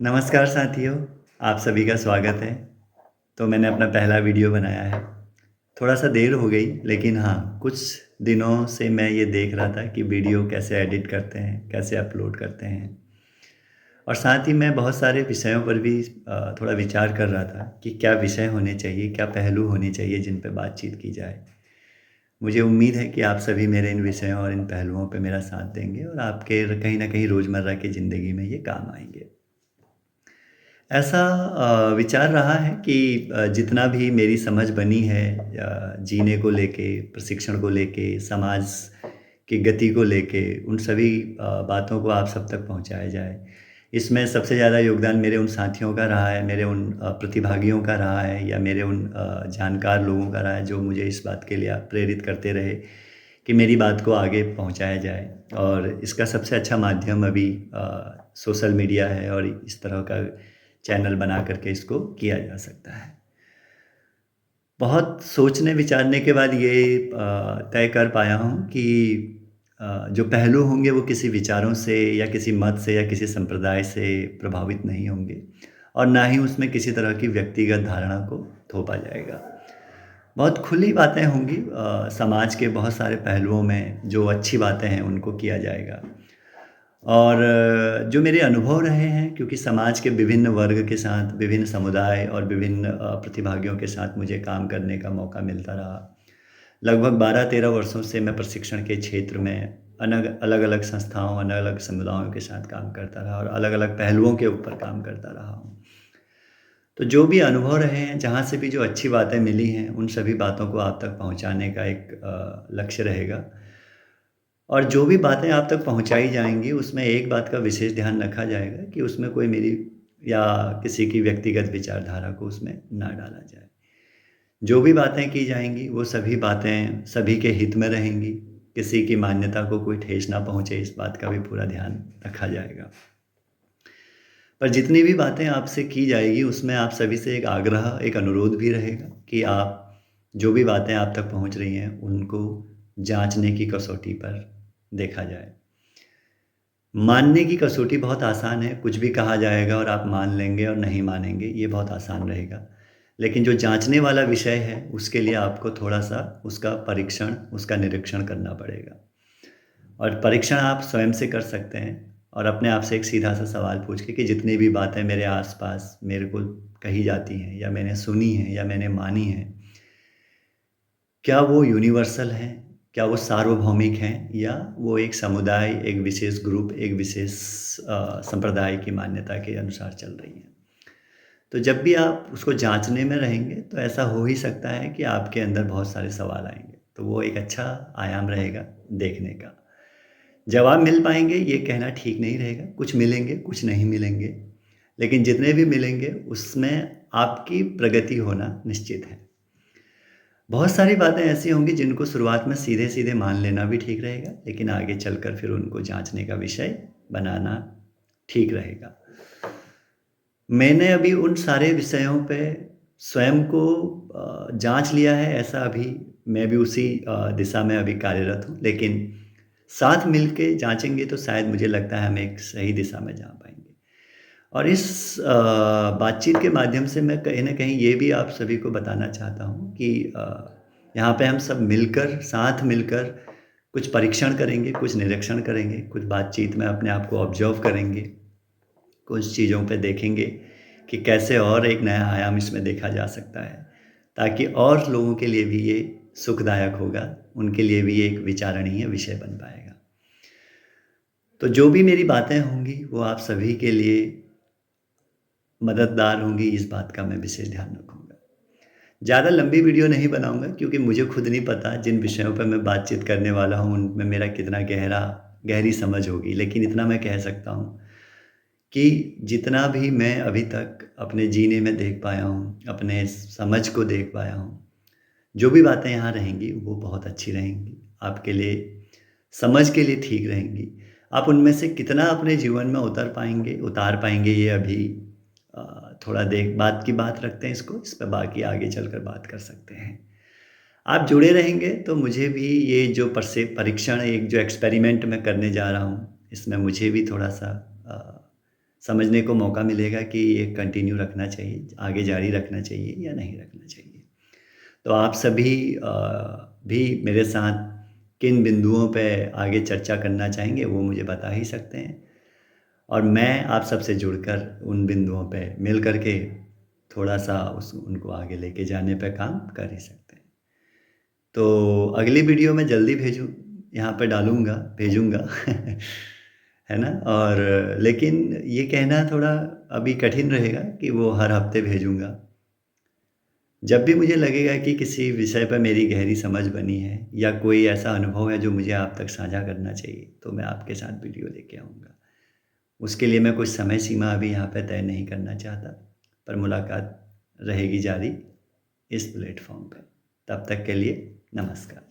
नमस्कार साथियों, आप सभी का स्वागत है। तो मैंने अपना पहला वीडियो बनाया है। थोड़ा-सा देर हो गई लेकिन हाँ, कुछ दिनों से मैं ये देख रहा था कि वीडियो कैसे एडिट करते हैं, कैसे अपलोड करते हैं। और साथ ही मैं बहुत सारे विषयों पर भी थोड़ा विचार कर रहा था कि क्या विषय होने चाहिए, क्या पहलू होने चाहिए जिन पे बातचीत की जाए। मुझे उम्मीद है कि आप सभी मेरे इन विषयों और इन पहलुओं पे मेरा साथ देंगे और आपके कहीं न कहीं रोज़मर्रा की ज़िंदगी में ये काम आएँगे। ऐसा विचार रहा है कि जितना भी मेरी समझ बनी है जीने को लेके, प्रशिक्षण को लेके, समाज की गति को लेके, उन सभी बातों को आप सब तक पहुँचाया जाए। इसमें सबसे ज़्यादा योगदान मेरे उन साथियों का रहा है, मेरे उन प्रतिभागियों का रहा है या मेरे उन जानकार लोगों का रहा है, जो मुझे इस बात के लिए प्रेरित करते रहे कि मेरी बात को आगे पहुँचाया जाए। और इसका सबसे अच्छा माध्यम अभी सोशल मीडिया है और इस तरह का चैनल बना करके इसको किया जा सकता है। बहुत सोचने विचारने के बाद ये तय कर पाया हूँ कि जो पहलू होंगे वो किसी विचारों से या किसी मत से या किसी संप्रदाय से प्रभावित नहीं होंगे और ना ही उसमें किसी तरह की व्यक्तिगत धारणा को थोपा जाएगा। बहुत खुली बातें होंगी, समाज के बहुत सारे पहलुओं में जो अच्छी बातें हैं उनको किया जाएगा। और जो मेरे अनुभव रहे हैं क्योंकि समाज के विभिन्न वर्ग के साथ, विभिन्न समुदाय और विभिन्न प्रतिभागियों के साथ मुझे काम करने का मौका मिलता रहा। लगभग 12-13 वर्षों से मैं प्रशिक्षण के क्षेत्र में अलग-अलग संस्थाओं, अलग-अलग समुदायों के साथ काम करता रहा और अलग-अलग पहलुओं के ऊपर काम करता रहा हूँ। तो जो भी अनुभव रहे हैं, जहाँ से भी जो अच्छी बातें मिली हैं, उन सभी बातों को आप तक पहुँचाने का एक लक्ष्य रहेगा। और जो भी बातें आप तक पहुँचाई जाएँगी, उसमें एक बात का विशेष ध्यान रखा जाएगा कि उसमें कोई मेरी या किसी की व्यक्तिगत विचारधारा को उसमें ना डाला जाए। जो भी बातें की जाएँगी, वो सभी बातें सभी के हित में रहेंगी। किसी की मान्यता को कोई ठेस ना पहुँचे, इस बात का भी पूरा ध्यान रखा जाएगा। पर जितनी भी बातें आपसे की जाएगी, उसमें आप सभी से एक आग्रह, एक अनुरोध भी रहेगा कि आप जो भी बातें आप तक पहुँच रही हैं, उनको जाँचने की कसौटी पर देखा जाए। मानने की कसौटी बहुत आसान है, कुछ भी कहा जाएगा और आप मान लेंगे और नहीं मानेंगे, ये बहुत आसान रहेगा। लेकिन जो जाँचने वाला विषय है, उसके लिए आपको थोड़ा-सा उसका परीक्षण, उसका निरीक्षण करना पड़ेगा। और परीक्षण आप स्वयं से कर सकते हैं और अपने आप से एक सीधा-सा सवाल पूछ के कि जितनी भी बातें मेरे आस-पास मेरे को कही जाती हैं या मैंने सुनी हैं या मैंने मानी हैं, क्या वो यूनिवर्सल हैं? क्या वो सार्वभौमिक हैं या वो एक समुदाय, एक विशेष ग्रुप, एक विशेष संप्रदाय की मान्यता के अनुसार चल रही हैं? तो जब भी आप उसको जाँचने में रहेंगे, तो ऐसा हो ही सकता है कि आपके अंदर बहुत सारे सवाल आएँगे। तो वो एक अच्छा आयाम रहेगा देखने का। जवाब मिल पाएँगे ये कहना ठीक नहीं रहेगा, कुछ मिलेंगे, कुछ नहीं मिलेंगे। लेकिन जितने भी मिलेंगे उसमें आपकी प्रगति होना निश्चित है। बहुत सारी बातें ऐसी होंगी जिनको शुरुआत में सीधे-सीधे मान लेना भी ठीक रहेगा, लेकिन आगे चलकर फिर उनको जाँचने का विषय बनाना ठीक रहेगा। मैंने अभी उन सारे विषयों पे स्वयं को जाँच लिया है, ऐसा अभी मैं भी उसी दिशा में अभी कार्यरत हूँ। लेकिन साथ मिल के जाँचेंगे तो शायद मुझे लगता है हम एक सही दिशा में जा पाएँगे। और इस बातचीत के माध्यम से मैं कहीं न कहीं ये भी आप सभी को बताना चाहता हूँ कि यहाँ पे हम सब मिलकर, साथ मिलकर कुछ परीक्षण करेंगे, कुछ निरीक्षण करेंगे, कुछ बातचीत में अपने आप को ऑब्ज़र्व करेंगे, कुछ चीज़ों पे देखेंगे कि कैसे और एक नया आयाम इसमें देखा जा सकता है, ताकि और लोगों के लिए भी ये सुखदायक होगा, उनके लिए भी ये एक विचारणीय विषय बन पाएगा। तो जो भी मेरी बातें होंगी, वो आप सभी के लिए मददगार होंगी, इस बात का मैं विशेष ध्यान रखूँगा। ज़्यादा लंबी वीडियो नहीं बनाऊँगा क्योंकि मुझे खुद नहीं पता जिन विषयों पर मैं बातचीत करने वाला हूँ, उनमें मेरा कितना गहरी समझ होगी। लेकिन इतना मैं कह सकता हूँ कि जितना भी मैं अभी तक अपने जीने में देख पाया हूँ, अपने समझ को देख पाया हूँ, जो भी बातें यहाँ रहेंगी, वो बहुत अच्छी रहेंगी। आपके लिए समझ के लिए ठीक रहेंगी। आप उनमें से कितना अपने जीवन में उतार पाएँगे ये अभी थोड़ा देख बात की बात रखते हैं इसको, इस पे बाकी आगे चलकर बात कर सकते हैं। आप जुड़े रहेंगे तो मुझे भी ये जो परीक्षण एक जो एक्सपेरिमेंट मैं करने जा रहा हूँ, इसमें मुझे भी थोड़ा-सा समझने को मौका मिलेगा कि ये कंटिन्यू रखना चाहिए, आगे जारी रखना चाहिए या नहीं रखना चाहिए। तो आप सभी भी मेरे साथ किन बिंदुओं पे आगे चर्चा करना चाहेंगे वो मुझे बता ही सकते हैं और मैं आप सबसे जुड़कर उन बिंदुओं पे मिल कर के थोड़ा-सा उनको आगे लेके जाने पे काम कर ही सकते हैं। तो अगली वीडियो मैं जल्दी यहाँ पे डालूँगा, भेजूँगा है ना? और लेकिन ये कहना थोड़ा अभी कठिन रहेगा कि वो हर हफ्ते भेजूँगा। जब भी मुझे लगेगा कि किसी विषय पर मेरी गहरी समझ बनी है या कोई ऐसा अनुभव है जो मुझे आप तक साझा करना चाहिए, तो मैं आपके साथ वीडियो लेके आऊँगा। उसके लिए मैं कुछ समय सीमा अभी यहाँ पे तय नहीं करना चाहता, पर मुलाकात रहेगी जारी इस प्लेटफ़ॉर्म पे। तब तक के लिए नमस्कार।